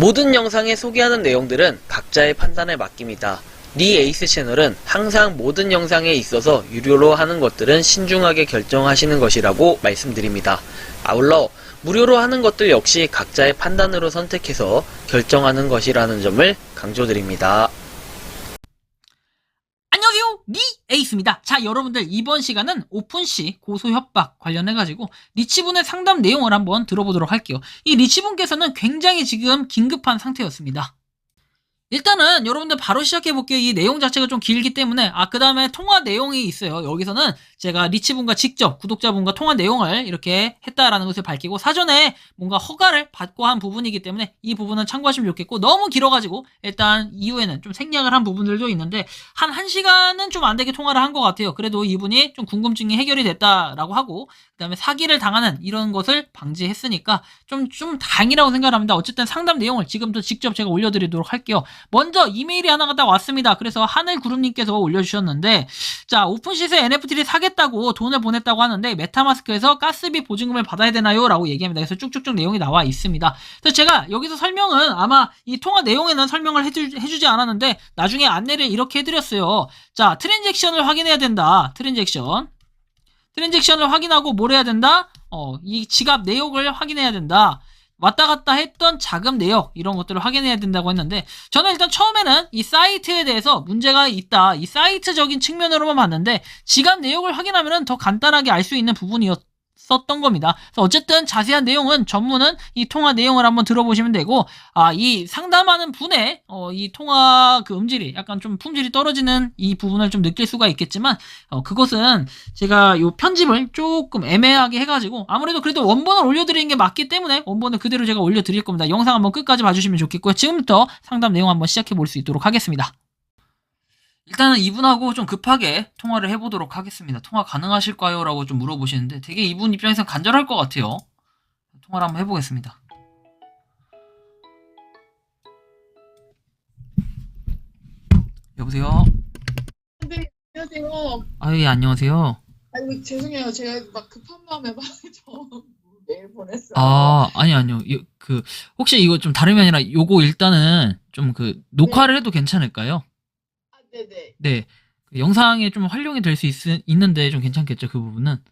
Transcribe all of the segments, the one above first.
모든 영상에 소개하는 내용들은 각자의 판단에 맡깁니다. 니 에이스 채널은 항상 모든 영상에 있어서 유료로 하는 것들은 신중하게 결정하시는 것이라고 말씀드립니다. 아울러 무료로 하는 것들 역시 각자의 판단으로 선택해서 결정하는 것이라는 점을 강조드립니다. 안녕하세요, 니 에이스입니다. 자, 여러분들 이번 시간은 오픈시 고소협박 관련해가지고 리치분의 상담 내용을 한번 들어보도록 할게요. 이 리치분께서는 굉장히 지금 긴급한 상태였습니다. 일단은 여러분들 바로 시작해볼게요. 이 내용 자체가 좀 길기 때문에 그 다음에 통화 내용이 있어요. 여기서는 제가 리치분과 직접 구독자분과 통화 내용을 이렇게 했다라는 것을 밝히고 사전에 뭔가 허가를 받고 한 부분이기 때문에 이 부분은 참고하시면 좋겠고, 너무 길어가지고 일단 이후에는 좀 생략을 한 부분들도 있는데 한 1시간은 좀 안되게 통화를 한 것 같아요. 그래도 이분이 좀 궁금증이 해결이 됐다라고 하고, 그 다음에 사기를 당하는 이런 것을 방지했으니까 좀 다행이라고 생각합니다. 어쨌든 상담 내용을 지금도 직접 제가 올려드리도록 할게요. 먼저 이메일이 하나가 딱 왔습니다. 그래서 하늘그룹님께서 올려주셨는데, 자, 오픈시세 NFT를 사겠다고 돈을 보냈다고 하는데 메타마스크에서 가스비 보증금을 받아야 되나요? 라고 얘기합니다. 그래서 쭉쭉쭉 내용이 나와 있습니다. 그래서 제가 여기서 설명은 아마 이 통화 내용에는 설명을 해주지 않았는데 나중에 안내를 이렇게 해드렸어요. 자, 트랜잭션을 확인해야 된다. 트랜잭션을 확인하고 뭘 해야 된다? 이 지갑 내역을 확인해야 된다. 왔다 갔다 했던 자금 내역, 이런 것들을 확인해야 된다고 했는데, 저는 일단 처음에는 이 사이트에 대해서 문제가 있다, 이 사이트적인 측면으로만 봤는데 지갑 내역을 확인하면 더 간단하게 알 수 있는 부분이었던 겁니다. 그래서 어쨌든 자세한 내용은 전문은 이 통화 내용을 한번 들어보시면 되고, 이 상담하는 분의 이 통화 그 음질이 약간 좀 품질이 떨어지는 이 부분을 좀 느낄 수가 있겠지만, 그것은 제가 요 편집을 조금 애매하게 해가지고, 아무래도 그래도 원본을 올려드리는 게 맞기 때문에 원본을 그대로 제가 올려드릴 겁니다. 영상 한번 끝까지 봐주시면 좋겠고요. 지금부터 상담 내용 한번 시작해 볼 수 있도록 하겠습니다. 일단은 이분하고 좀 급하게 통화를 해보도록 하겠습니다. 통화 가능하실까요? 라고 좀 물어보시는데 되게 이분 입장에서 간절할 것 같아요. 통화를 한번 해보겠습니다. 여보세요? 네, 안녕하세요. 예, 안녕하세요. 아이고, 죄송해요. 제가 막 급한 마음에 막 저 메일 보냈어요. 아니요. 혹시 이거 좀 다름이 아니라 요거 일단은 좀 녹화를 해도 괜찮을까요? 네네. 네. 영상에 좀 활용이 될 수 있는데 좀 괜찮겠죠, 그 부분은?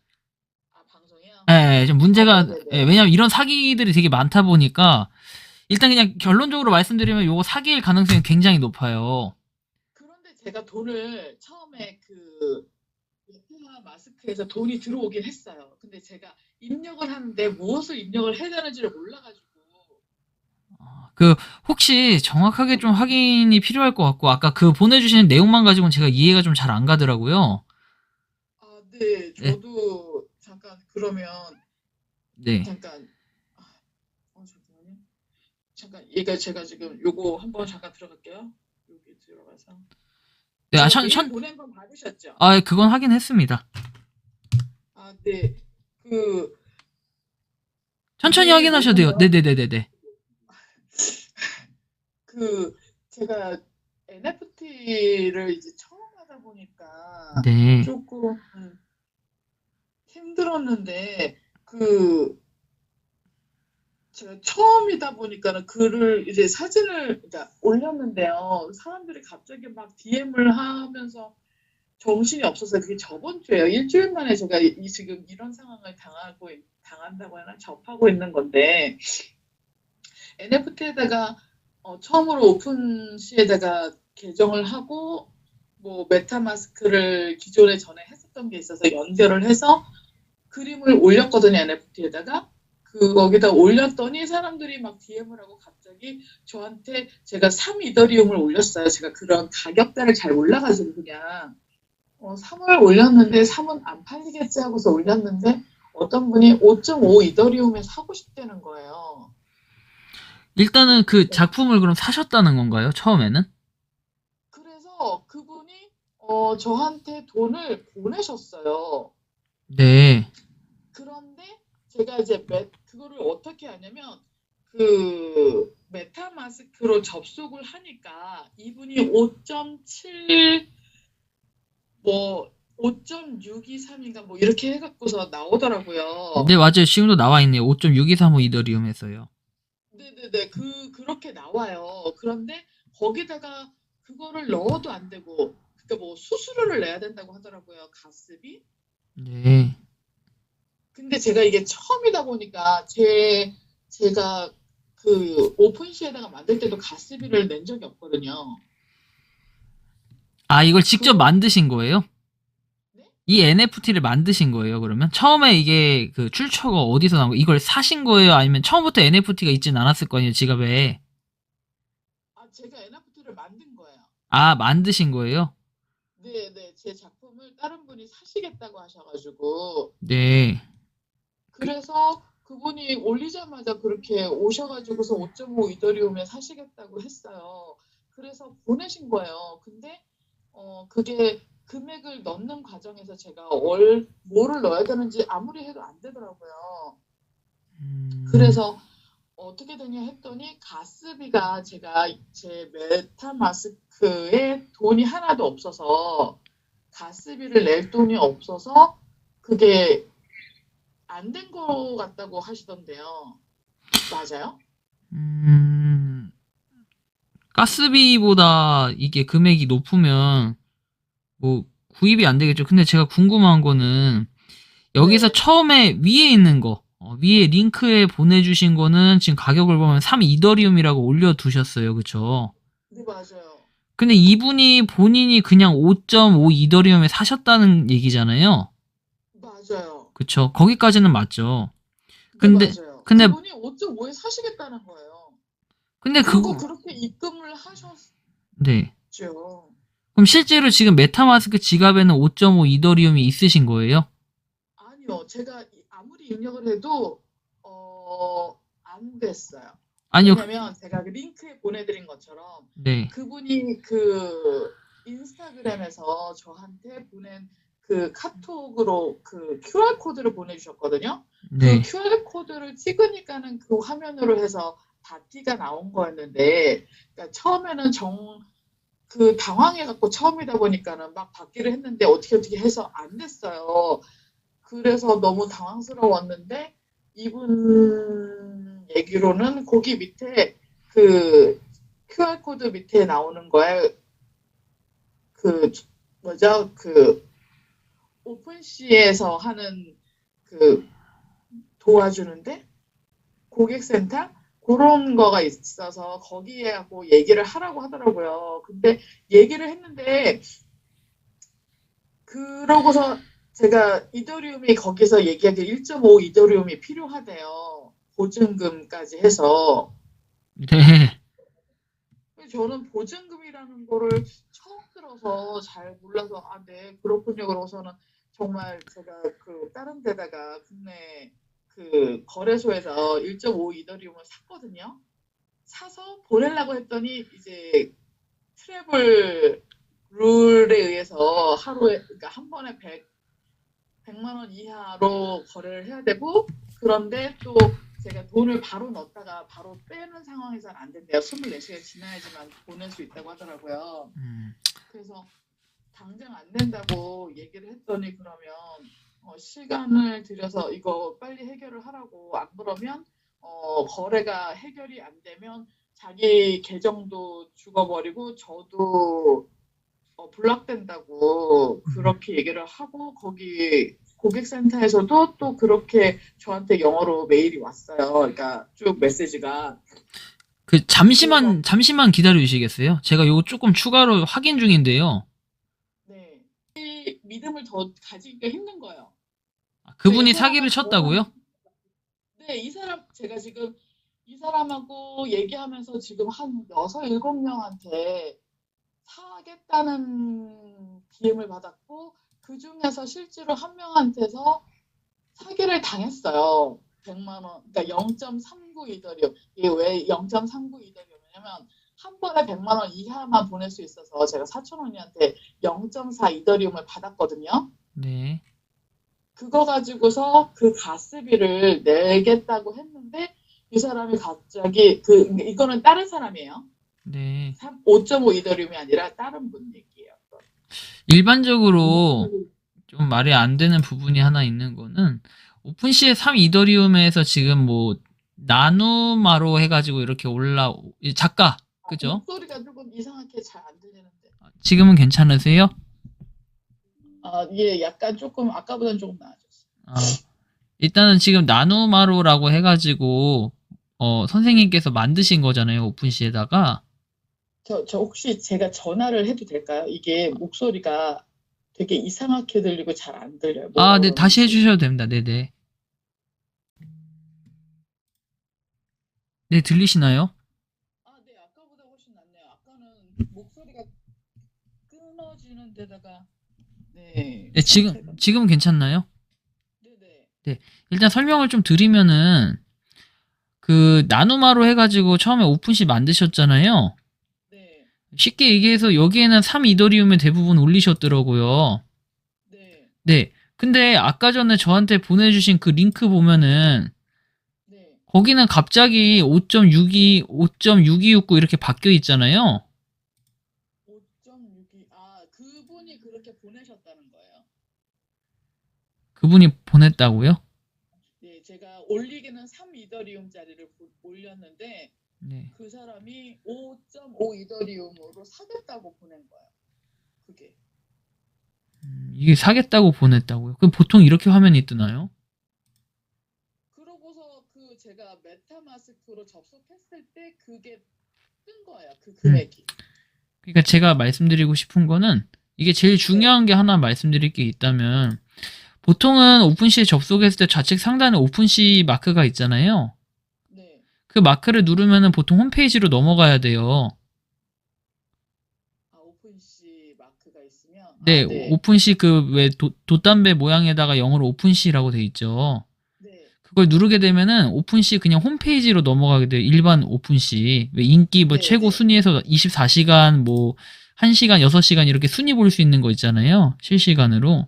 방송이요? 네, 좀 문제가, 네네. 왜냐면 이런 사기들이 되게 많다 보니까, 일단 그냥 결론적으로 말씀드리면 요거 사기일 가능성이 굉장히 높아요. 그런데 제가 돈을 처음에 메타 마스크에서 돈이 들어오긴 했어요. 근데 제가 입력을 하는데 무엇을 입력을 해야 되는지를 몰라가지고. 혹시 정확하게 좀 확인이 필요할 것 같고, 아까 보내주시는 내용만 가지고는 제가 이해가 좀 잘 안 가더라고요. 네. 네. 저도 잠깐 그러면 네. 잠깐만요. 얘가 제가 지금 요거 한번 잠깐 들어갈게요. 여기 들어가서. 네, 메일 보낸 건 받으셨죠? 그건 확인했습니다. 네. 천천히 이게 확인하셔도 돼요. 뭐냐면 네네네네네. 제가 NFT를 이제 처음 하다 보니까 네. 조금 힘들었는데 제가 처음이다 보니까는 글을 이제 사진을 올렸는데요. 사람들이 갑자기 막 DM을 하면서 정신이 없어서, 그게 저번 주에요. 일주일 만에 제가 지금 이런 상황을 당한다고 하나 접하고 있는 건데, NFT에다가 처음으로 오픈시에다가 계정을 하고 뭐 메타마스크를 기존에 전에 했었던 게 있어서 연결을 해서 그림을 올렸거든요. NFT에다가 거기다 올렸더니 사람들이 막 DM을 하고 갑자기 저한테, 제가 3이더리움을 올렸어요. 제가 그런 가격대를 잘 몰라가지고 그냥 3을 올렸는데 3은 안 팔리겠지 하고서 올렸는데 어떤 분이 5.5 이더리움에 사고 싶다는 거예요. 일단은 작품을 그럼 사셨다는 건가요? 처음에는? 그래서 그분이 저한테 돈을 보내셨어요. 네. 그런데 제가 이제 그거를 어떻게 하냐면 메타마스크로 접속을 하니까 이분이 5.7 뭐 5.623인가 뭐 이렇게 해갖고서 나오더라고요. 네, 맞아요. 지금도 나와 있네요. 5.6235 이더리움에서요. 네네네. 그렇게 나와요. 그런데 거기다가 그거를 넣어도 안 되고, 그러니까 뭐 수수료를 내야 된다고 하더라고요, 가습이. 네. 근데 제가 이게 처음이다 보니까 제가 그 오픈시에다가 만들 때도 가스비를 낸 적이 없거든요. 아, 이걸 직접 그, 만드신 거예요? 네? 이 NFT를 만드신 거예요, 그러면? 처음에 이게 그 출처가 어디서 나온 거예요? 이걸 사신 거예요? 아니면 처음부터 NFT가 있진 않았을 거 아니에요, 지갑에? 아, 제가 NFT를 만든 거예요. 아, 만드신 거예요? 네네. 제 작품을 다른 분이 사시겠다고 하셔가지고, 네. 그래서 그분이 올리자마자 그렇게 오셔가지고서 5.5 이더리움에 사시겠다고 했어요. 그래서 보내신 거예요. 근데 그게 금액을 넣는 과정에서 제가 뭐를 넣어야 되는지 아무리 해도 안 되더라고요. 음, 그래서 어떻게 되냐 했더니 가스비가 제가 제 메타마스크에 돈이 하나도 없어서 가스비를 낼 돈이 없어서 그게 안 된 거 같다고 하시던데요. 맞아요? 음, 가스비보다 이게 금액이 높으면 뭐 구입이 안 되겠죠. 근데 제가 궁금한 거는 여기서 네. 처음에 위에 있는 거, 위에 링크에 보내주신 거는 지금 가격을 보면 3 이더리움이라고 올려두셨어요. 그쵸? 네, 맞아요. 근데 이분이 본인이 그냥 5.5 이더리움에 사셨다는 얘기잖아요. 맞아요. 그쵸? 거기까지는 맞죠. 네, 근데, 맞아요. 근데, 그분이 5.5에 사시겠다는 거예요. 근데 그리고 그거, 그렇게 입금을 하셨죠. 네. 그럼 실제로 지금 메타마스크 지갑에는 5.5 이더리움이 있으신 거예요? 아니요. 제가 아무리 입력을 해도 안 됐어요. 아니요. 왜냐면 제가 그 링크에 보내드린 것처럼 네. 그분이 그 인스타그램에서 저한테 보낸 그 카톡으로 그 QR코드를 보내주셨거든요. 그 네. QR코드를 찍으니까는 그 화면으로 해서 바티가 나온 거였는데, 그러니까 처음에는 그 당황해갖고 처음이다 보니까는 막 받기를 했는데 어떻게 해서 안 됐어요. 그래서 너무 당황스러웠는데 이분 얘기로는 거기 밑에 그 QR코드 밑에 나오는 거에 그 뭐죠? 그 오픈시에서 하는 그 도와주는데 고객센터 그런 거가 있어서 거기에 하고 얘기를 하라고 하더라고요. 근데 얘기를 했는데 그러고서 제가 이더리움이 거기서 얘기하기 1.5 이더리움이 필요하대요. 보증금까지 해서. 네. 저는 보증금이라는 거를 처음 들어서 잘 몰라서 네 그렇군요. 그러고서는 정말 제가 그 다른 데다가 국내 그 거래소에서 1.5 이더리움을 샀거든요. 사서 보내려고 했더니 이제 트래블 룰에 의해서 하루에 그러니까 한 번에 100만 원 이하로 거래를 해야 되고 그런데 또 제가 돈을 바로 넣었다가 바로 빼는 상황에서는 안 된대요. 24시간 지나야지만 보낼 수 있다고 하더라고요. 그래서 당장 안 된다고 얘기를 했더니 그러면 시간을 들여서 이거 빨리 해결을 하라고 안 그러면 거래가 해결이 안 되면 자기 계정도 죽어버리고 저도 블락된다고 그렇게 얘기를 하고 거기 고객센터에서도 또 그렇게 저한테 영어로 메일이 왔어요. 그러니까 쭉 메시지가. 그, 그래서 잠시만 기다려 주시겠어요? 제가 요거 조금 추가로 확인 중인데요. 네. 이 믿음을 더 가지기가 힘든 거예요. 그러니까 이 그분이 사기를 사람은 쳤다고요? 네, 이 사람 제가 지금 이 사람하고 얘기하면서 지금 한 6, 7명한테 사겠다는 DM을 받았고 그 중에서 실제로 한 명한테서 사기를 당했어요. 100만 원. 그러니까 0.39 이더리움. 이게 왜 0.39 이더리움이냐면 한 번에 100만 원 이하만 보낼 수 있어서 제가 4천 원이한테 0.4 이더리움을 받았거든요. 네. 그거 가지고서 그 가스비를 내겠다고 했는데 이 사람이 갑자기 이거는 다른 사람이에요. 네. 5.5 이더리움이 아니라 다른 분 얘기예요. 일반적으로 좀 말이 안 되는 부분이 하나 있는 거는 오픈시에 3 이더리움에서 지금 뭐 나누마로 해가지고 이렇게 작가, 그죠? 목소리가 조금 이상하게 잘 안 들리는데. 지금은 괜찮으세요? 예, 약간 조금 아까보다는 조금 나아졌어요. 아, 일단은 지금 나누마로라고 해가지고, 선생님께서 만드신 거잖아요, 오픈시에다가. 저 혹시 제가 전화를 해도 될까요? 이게 목소리가 되게 이상하게 들리고 잘 안 들려요. 뭐라 네, 다시 그러는지. 해주셔도 됩니다. 네네. 네, 들리시나요? 네, 아까보다 훨씬 낫네요. 아까는 목소리가 끊어지는 데다가 네, 네, 상태가 지금 괜찮나요? 네네. 네, 일단 설명을 좀 드리면은, 그, 나누마로 해가지고 처음에 오픈시 만드셨잖아요. 네. 쉽게 얘기해서 여기에는 3이더리움에 대부분 올리셨더라고요. 네. 네. 근데 아까 전에 저한테 보내주신 그 링크 보면은 네. 거기는 갑자기 5.62, 5.6269 이렇게 바뀌어 있잖아요. 5.62. 그분이 그렇게 보내셨다는 거예요. 그분이 보냈다고요? 네, 제가 올리기는 3이더리움짜리를 올렸는데 네. 그 사람이 5.5이더리움으로 사겠다고 보낸 거예요. 그게. 이게 사겠다고 보냈다고요? 그럼 보통 이렇게 화면이 뜨나요? 그러고서 제가 메타마스크로 접속했을 때 그게 뜬 거예요. 그 금액이. 그러니까 제가 말씀드리고 싶은 거는 이게 제일 네. 중요한 게 하나 말씀드릴 게 있다면 보통은 오픈시에 접속했을 때 좌측 상단에 오픈시 마크가 있잖아요. 네. 그 마크를 누르면은 보통 홈페이지로 넘어가야 돼요. 오픈시 마크가 있으면 네, 네. 오픈시 그 왜 돛담배 모양에다가 영어로 오픈시라고 돼 있죠. 네. 그걸 누르게 되면은 오픈시 그냥 홈페이지로 넘어가게 돼요. 일반 오픈시. 왜 인기 뭐 네, 최고 네. 순위에서 24시간 뭐 1시간, 6시간 이렇게 순위 볼 수 있는 거 있잖아요. 실시간으로.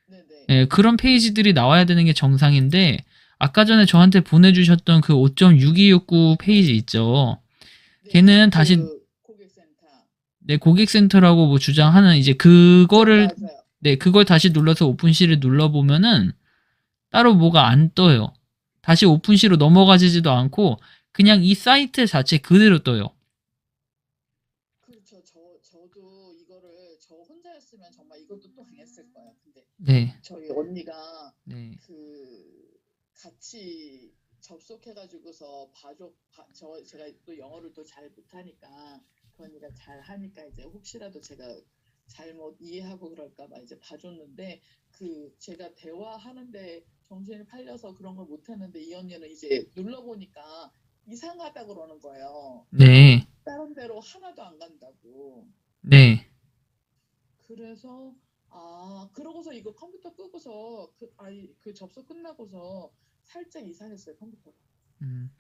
네, 네. 예, 그런 페이지들이 나와야 되는 게 정상인데 아까 전에 저한테 보내주셨던 그 5.6269 페이지 있죠. 네, 걔는 다시 고객센터. 네, 고객센터라고 뭐 주장하는 이제 그거를 맞아요. 네, 그걸 다시 눌러서 오픈시를 눌러보면은 따로 뭐가 안 떠요. 다시 오픈시로 넘어가지도 않고 그냥 이 사이트 자체 그대로 떠요. 그렇죠. 저도 이거를 저 혼자였으면 정말 이것도 또 당했을 거예요. 근데 네, 저희 언니가 네, 같이 접속해가지고서 제가 또 영어를 또 잘 못하니까 그 언니가 잘 하니까 이제 혹시라도 제가 잘못 이해하고 그럴까봐 이제 봐줬는데 제가 대화하는데 정신이 팔려서 그런 걸 못했는데 이 언니는 이제 눌러보니까 이상하다 그러는 거예요. 네, 다른 데로 하나도 안 간다고. 네. 그래서 그러고서 이거 컴퓨터 끄고서 그 접속 끝나고서 살짝 이상했어요, 컴퓨터가. 음.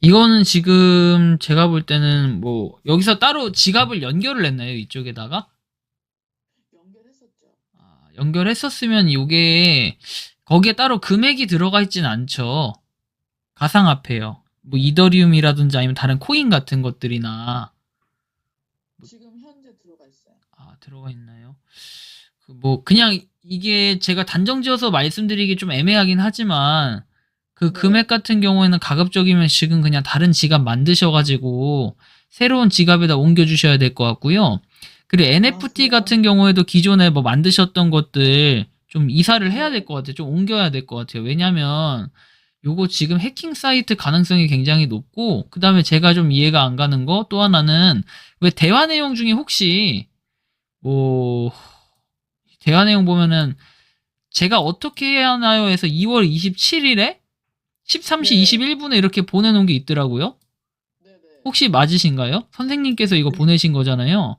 이거는 지금 제가 볼 때는 뭐 여기서 따로 지갑을 연결을 했나요? 이쪽에다가? 연결했었죠. 연결했었으면 이게 거기에 따로 금액이 들어가 있진 않죠. 가상화폐요. 뭐 이더리움이라든지 아니면 다른 코인 같은 것들이나 지금 현재 들어가 있어요. 들어가 있나요? 뭐 그냥 이게 제가 단정지어서 말씀드리기 좀 애매하긴 하지만 그 네. 금액 같은 경우에는 가급적이면 지금 그냥 다른 지갑 만드셔가지고 새로운 지갑에다 옮겨주셔야 될 것 같고요. 그리고 NFT 그래요? 같은 경우에도 기존에 뭐 만드셨던 것들 좀 이사를 해야 될 네. 것 같아요. 좀 옮겨야 될 것 같아요. 왜냐면 요거 지금 해킹 사이트 가능성이 굉장히 높고 그 다음에 제가 좀 이해가 안 가는 거 또 하나는 왜 대화 내용 중에 혹시 뭐 대화 내용 보면은 제가 어떻게 해야 하나요? 해서 2월 27일에 13시 네. 21분에 이렇게 보내놓은 게 있더라고요. 네네. 혹시 맞으신가요? 선생님께서 이거 보내신 거잖아요.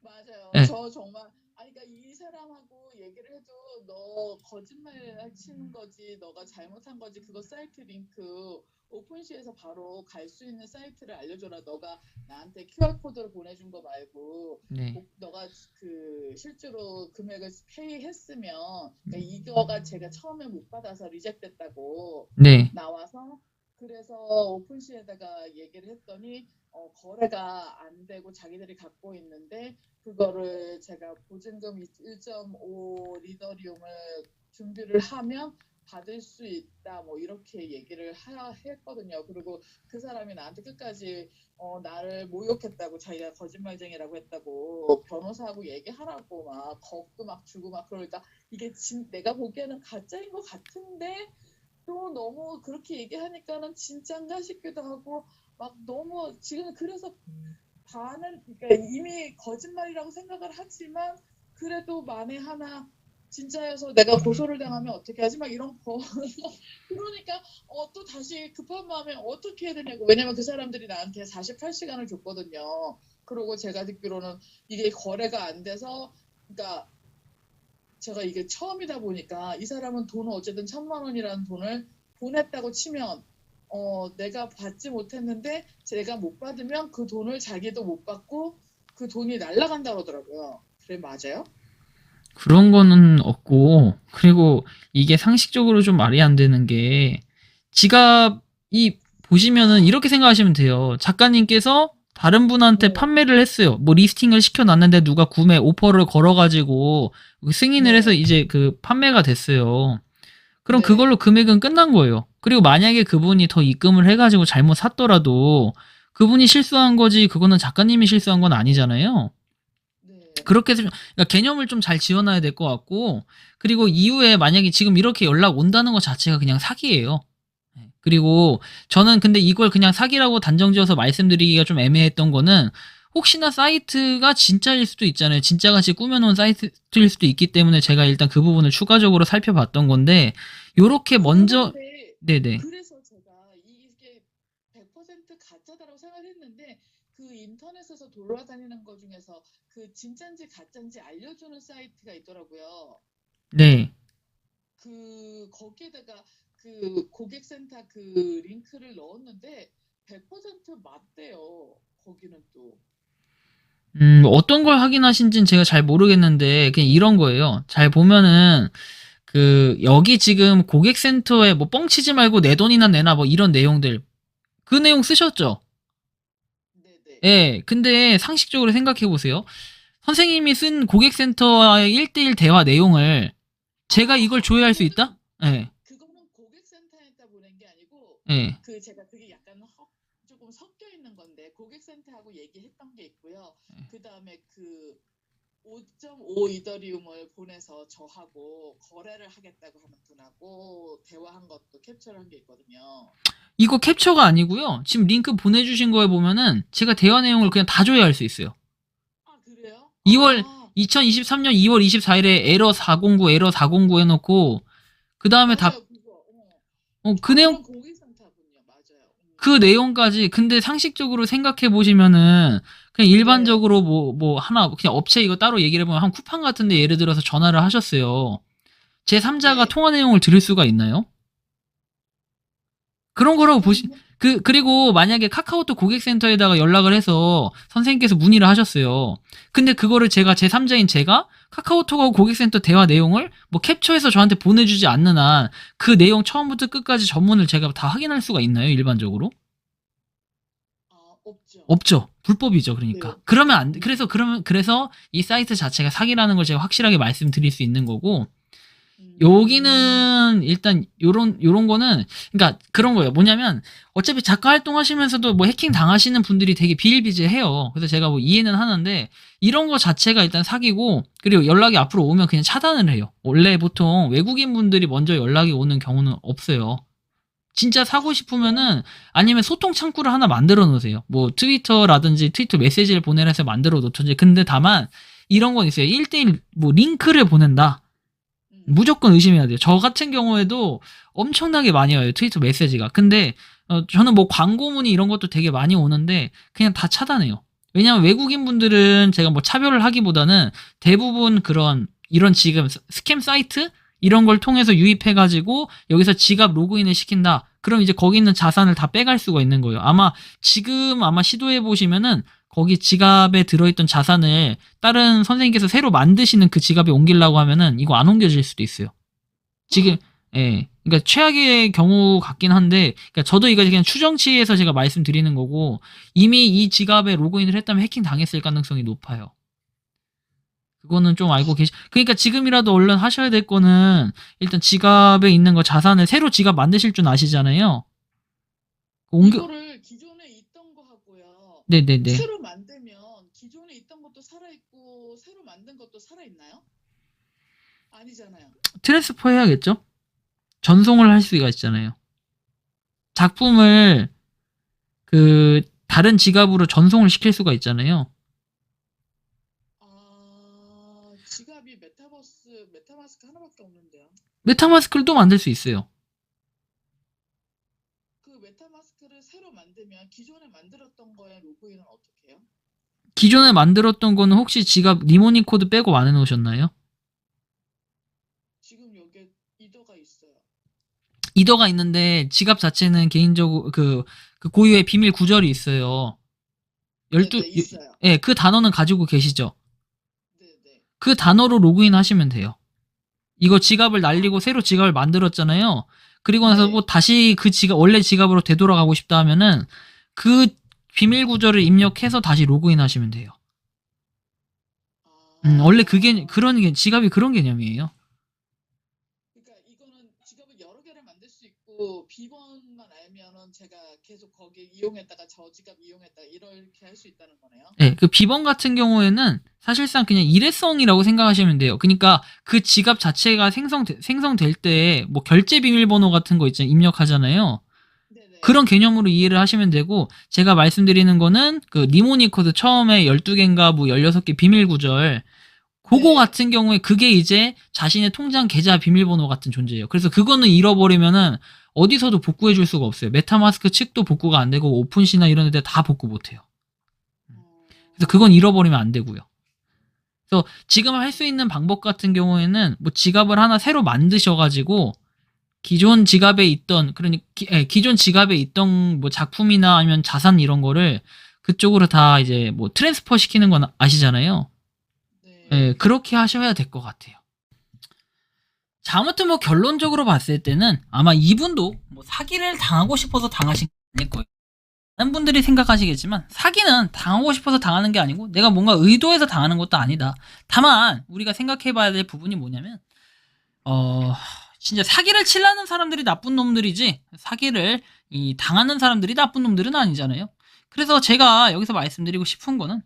맞아요. 네. 저 정말 그러니까 이 사람하고 얘기를 해도 너 거짓말 치는 거지, 너가 잘못한 거지. 그거 사이트 링크 오픈시에서 바로 갈 수 있는 사이트를 알려줘라. 너가 나한테 QR 코드를 보내준 거 말고 네. 너가 실제로 금액을 페이했으면 그러니까 이거가 제가 처음에 못 받아서 리젝됐다고 네. 나와서 그래서 오픈시에다가 얘기를 했더니 거래가 안 되고 자기들이 갖고 있는데 그거를 제가 보증금 1.5 리더리움을 준비를 하면 받을 수 있다 뭐 이렇게 얘기를 했거든요. 그리고 그 사람이 나한테 끝까지 나를 모욕했다고, 자기가 거짓말쟁이라고 했다고 변호사하고 얘기하라고 막 겁도 막 주고 막, 그러니까 이게 내가 보기에는 가짜인 것 같은데 또 너무 그렇게 얘기하니까는 진짠가 싶기도 하고 막 너무 지금, 그래서 그러니까 이미 거짓말이라고 생각을 하지만 그래도 만에 하나 진짜여서 내가 고소를 당하면 어떻게 하지 막 이런 거. 그러니까 또 다시 급한 마음에 어떻게 해야 되냐고. 왜냐면 그 사람들이 나한테 48시간을 줬거든요. 그리고 제가 듣기로는 이게 거래가 안 돼서, 그러니까 제가 이게 처음이다 보니까 이 사람은 돈을 어쨌든 1,000만 원이라는 돈을 보냈다고 치면 내가 받지 못했는데 제가 못 받으면 그 돈을 자기도 못 받고 그 돈이 날아간다고 하더라고요. 그래, 맞아요? 그런 거는 없고, 그리고 이게 상식적으로 좀 말이 안 되는 게, 지갑이 보시면은 이렇게 생각하시면 돼요. 작가님께서 다른 분한테 네. 판매를 했어요. 뭐 리스팅을 시켜놨는데 누가 구매 오퍼를 걸어가지고 승인을 네. 해서 이제 그 판매가 됐어요. 그럼 네. 그걸로 금액은 끝난 거예요. 그리고 만약에 그분이 더 입금을 해가지고 잘못 샀더라도 그분이 실수한 거지, 그거는 작가님이 실수한 건 아니잖아요. 네. 그렇게 해서 그러니까 개념을 좀 잘 지어놔야 될 것 같고, 그리고 이후에 만약에 지금 이렇게 연락 온다는 것 자체가 그냥 사기예요. 네. 그리고 저는 근데 이걸 그냥 사기라고 단정지어서 말씀드리기가 좀 애매했던 거는, 혹시나 사이트가 진짜일 수도 있잖아요. 진짜같이 꾸며놓은 사이트일 수도 있기 때문에 제가 일단 그 부분을 추가적으로 살펴봤던 건데, 요렇게 먼저. 그런데 네네. 그래서 제가 이게 100% 가짜다라고 생각했는데 그 인터넷에서 돌아다니는 것 중에서 그 진짠지 가짠지 알려주는 사이트가 있더라고요. 네. 거기에다가 그 고객센터 그 링크를 넣었는데 100% 맞대요. 거기는 또. 어떤 걸 확인하신지는 제가 잘 모르겠는데, 그냥 이런 거예요. 잘 보면은, 여기 지금 고객센터에 뭐 뻥치지 말고 내 돈이나 내놔 뭐 이런 내용들. 그 내용 쓰셨죠? 네네. 예. 근데 상식적으로 생각해 보세요. 선생님이 쓴 고객센터와의 1대1 대화 내용을 제가 이걸 조회할 수 있다? 예. 그거는 고객센터에다 보낸 게 아니고 예. 제가 그게 약간 조금 섞여 있는 건데 고객센터하고 얘기했던 게 있고요. 그 다음에 5.5 이더리움을 보내서 저하고 거래를 하겠다고 하는 분하고 대화한 것도 캡처를 한 게 있거든요. 이거 캡처가 아니고요. 지금 링크 보내주신 거에 보면은 제가 대화 내용을 그냥 다 조회할 수 있어요. 아, 그래요? 2023년 2월 24일에 에러 409 에러 409 해놓고, 그 다음에 맞아요, 그거. 그 내용, 그건 고객센터군요. 맞아요. 그 내용까지. 근데 상식적으로 생각해 보시면은 그냥 일반적으로 뭐 하나 그냥 업체 이거 따로 얘기를 해보면, 한 쿠팡 같은데 예를 들어서 전화를 하셨어요. 제 3자가 네. 통화 내용을 들을 수가 있나요? 그런 거라고 그리고 만약에 카카오톡 고객센터에다가 연락을 해서 선생님께서 문의를 하셨어요. 근데 그거를 제가 제3자인 제가 카카오톡하고 고객센터 대화 내용을 뭐 캡처해서 저한테 보내주지 않는 한 그 내용 처음부터 끝까지 전문을 제가 다 확인할 수가 있나요, 일반적으로? 없죠. 없죠. 불법이죠, 그러니까. 네. 그러면 안 돼. 그래서 이 사이트 자체가 사기라는 걸 제가 확실하게 말씀드릴 수 있는 거고, 여기는 일단 요런 거는, 그러니까 그런 거예요. 뭐냐면 어차피 작가 활동하시면서도 뭐 해킹 당하시는 분들이 되게 비일비재해요. 그래서 제가 뭐 이해는 하는데, 이런 거 자체가 일단 사기고, 그리고 연락이 앞으로 오면 그냥 차단을 해요. 원래 보통 외국인 분들이 먼저 연락이 오는 경우는 없어요. 진짜 사고 싶으면은, 아니면 소통 창구를 하나 만들어 놓으세요. 뭐 트위터라든지 트위터 메시지를 보내라 해서 만들어 놓던지. 근데 다만 이런 건 있어요. 1대1 뭐 링크를 보낸다, 무조건 의심해야 돼요. 저 같은 경우에도 엄청나게 많이 와요, 트위터 메시지가. 근데 저는 뭐 광고문의 이런 것도 되게 많이 오는데 그냥 다 차단해요. 왜냐면 외국인 분들은 제가 뭐 차별을 하기보다는 대부분 이런 지금 스캠 사이트 이런 걸 통해서 유입해가지고 여기서 지갑 로그인을 시킨다. 그럼 이제 거기 있는 자산을 다 빼갈 수가 있는 거예요. 지금 시도해 보시면은 거기 지갑에 들어있던 자산을 다른 선생님께서 새로 만드시는 그 지갑에 옮기려고 하면은 이거 안 옮겨질 수도 있어요. 지금, 예. 그러니까 최악의 경우 같긴 한데, 그러니까 저도 이거 그냥 추정치에서 제가 말씀드리는 거고, 이미 이 지갑에 로그인을 했다면 해킹 당했을 가능성이 높아요. 그거는 좀 알고 그러니까 지금이라도 얼른 하셔야 될 거는 일단 지갑에 있는 거 자산을 새로 지갑 만드실 줄 아시잖아요. 이거를 기존에 있던 거 하고요. 네네네. 새로 만들면 기존에 있던 것도 살아있고 새로 만든 것도 살아있나요? 아니잖아요. 트랜스퍼 해야겠죠? 전송을 할 수가 있잖아요. 작품을 다른 지갑으로 전송을 시킬 수가 있잖아요. 지갑이 메타마스크 하나밖에 없는데요. 메타마스크를 또 만들 수 있어요. 그 메타마스크를 새로 만들면 기존에 만들었던 거에 로그인은 어떻게 해요? 기존에 만들었던 거는 혹시 지갑 니모니 코드 빼고 안 해놓으셨나요? 지금 여기에 이더가 있어요. 이더가 있는데 지갑 자체는 개인적으로 그 고유의 비밀 구절이 있어요. 네네, 있어요. 예, 그 단어는 가지고 계시죠? 네네. 그 단어로 로그인 하시면 돼요. 이거 지갑을 날리고 새로 지갑을 만들었잖아요. 그리고 나서 네. 뭐 다시 그 원래 지갑으로 되돌아가고 싶다 하면은 그 비밀 구절을 입력해서 다시 로그인 하시면 돼요. 원래 지갑이 그런 개념이에요. 그러니까 이거는 지갑을 여러 개를 만들 수 있고 비번만 알면은 제가 계속 거기 이용했다가 저 지갑 이용했다가 이렇게 할 수 있다는 거네요. 네, 그 비번 같은 경우에는 사실상 그냥 일회성이라고 생각하시면 돼요. 그러니까 그 지갑 자체가 생성될 때 뭐 결제 비밀번호 같은 거 있잖아요. 입력하잖아요. 네네. 그런 개념으로 이해를 하시면 되고, 제가 말씀드리는 거는 그 니모니 코드 처음에 12개인가 뭐 16개 비밀 구절, 그거 네. 같은 경우에 그게 이제 자신의 통장 계좌 비밀번호 같은 존재예요. 그래서 그거는 잃어버리면은 어디서도 복구해 줄 수가 없어요. 메타마스크 측도 복구가 안 되고 오픈시나 이런 데 다 복구 못 해요. 그래서 그건 잃어버리면 안 되고요. 그래서 지금 할 수 있는 방법 같은 경우에는 뭐 지갑을 하나 새로 만드셔가지고 기존 지갑에 있던 기존 지갑에 있던 뭐 작품이나 아니면 자산 이런 거를 그쪽으로 다 이제 뭐 트랜스퍼 시키는 건 아시잖아요. 네. 예, 그렇게 하셔야 될 것 같아요. 자, 아무튼 뭐 결론적으로 봤을 때는 아마 이분도 뭐 사기를 당하고 싶어서 당하신 게 아닐 거예요. 많은 분들이 생각하시겠지만 사기는 당하고 싶어서 당하는 게 아니고 내가 뭔가 의도해서 당하는 것도 아니다. 다만 우리가 생각해 봐야 될 부분이 뭐냐면 진짜 사기를 치려는 사람들이 나쁜 놈들이지 사기를 당하는 사람들이 나쁜 놈들은 아니잖아요. 그래서 제가 여기서 말씀드리고 싶은 거는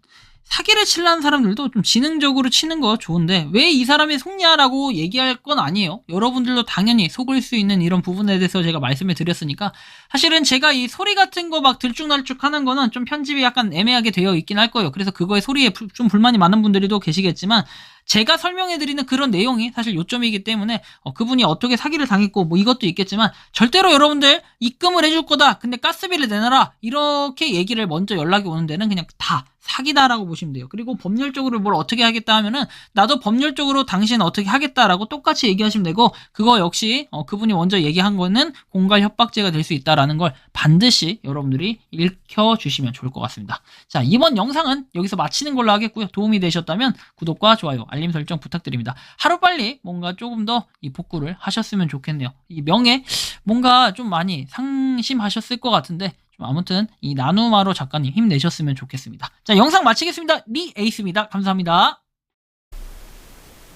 사기를 치려는 사람들도 좀 지능적으로 치는 거 좋은데 왜 이 사람이 속냐라고 얘기할 건 아니에요. 여러분들도 당연히 속을 수 있는 이런 부분에 대해서 제가 말씀을 드렸으니까 사실은 제가 이 소리 같은 거 막 들쭉날쭉 하는 거는 좀 편집이 약간 애매하게 되어 있긴 할 거예요. 그래서 그거에 소리에 좀 불만이 많은 분들이 또 계시겠지만 제가 설명해드리는 그런 내용이 사실 요점이기 때문에 그분이 어떻게 사기를 당했고 뭐 이것도 있겠지만 절대로 여러분들 입금을 해줄 거다. 근데 가스비를 내놔라. 이렇게 얘기를 먼저 연락이 오는 데는 그냥 다 사기다라고 보시면 돼요. 그리고 법률적으로 뭘 어떻게 하겠다 하면은 나도 법률적으로 당신 어떻게 하겠다라고 똑같이 얘기하시면 되고 그거 역시 그분이 먼저 얘기한 거는 공갈 협박죄가 될 수 있다라는 걸 반드시 여러분들이 읽혀주시면 좋을 것 같습니다. 자, 이번 영상은 여기서 마치는 걸로 하겠고요. 도움이 되셨다면 구독과 좋아요, 알림 설정 부탁드립니다. 하루빨리 뭔가 조금 더 이 복구를 하셨으면 좋겠네요. 이 명예 뭔가 좀 많이 상심하셨을 것 같은데 아무튼 이 나누마로 작가님 힘내셨으면 좋겠습니다. 자, 영상 마치겠습니다. 리에이스입니다. 감사합니다.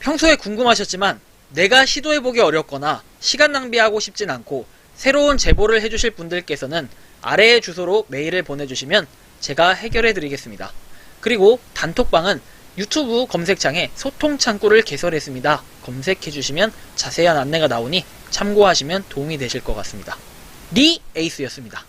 평소에 궁금하셨지만 내가 시도해보기 어렵거나 시간 낭비하고 싶진 않고 새로운 제보를 해주실 분들께서는 아래의 주소로 메일을 보내주시면 제가 해결해드리겠습니다. 그리고 단톡방은 유튜브 검색창에 소통 창구를 개설했습니다. 검색해주시면 자세한 안내가 나오니 참고하시면 도움이 되실 것 같습니다. 리에이스였습니다.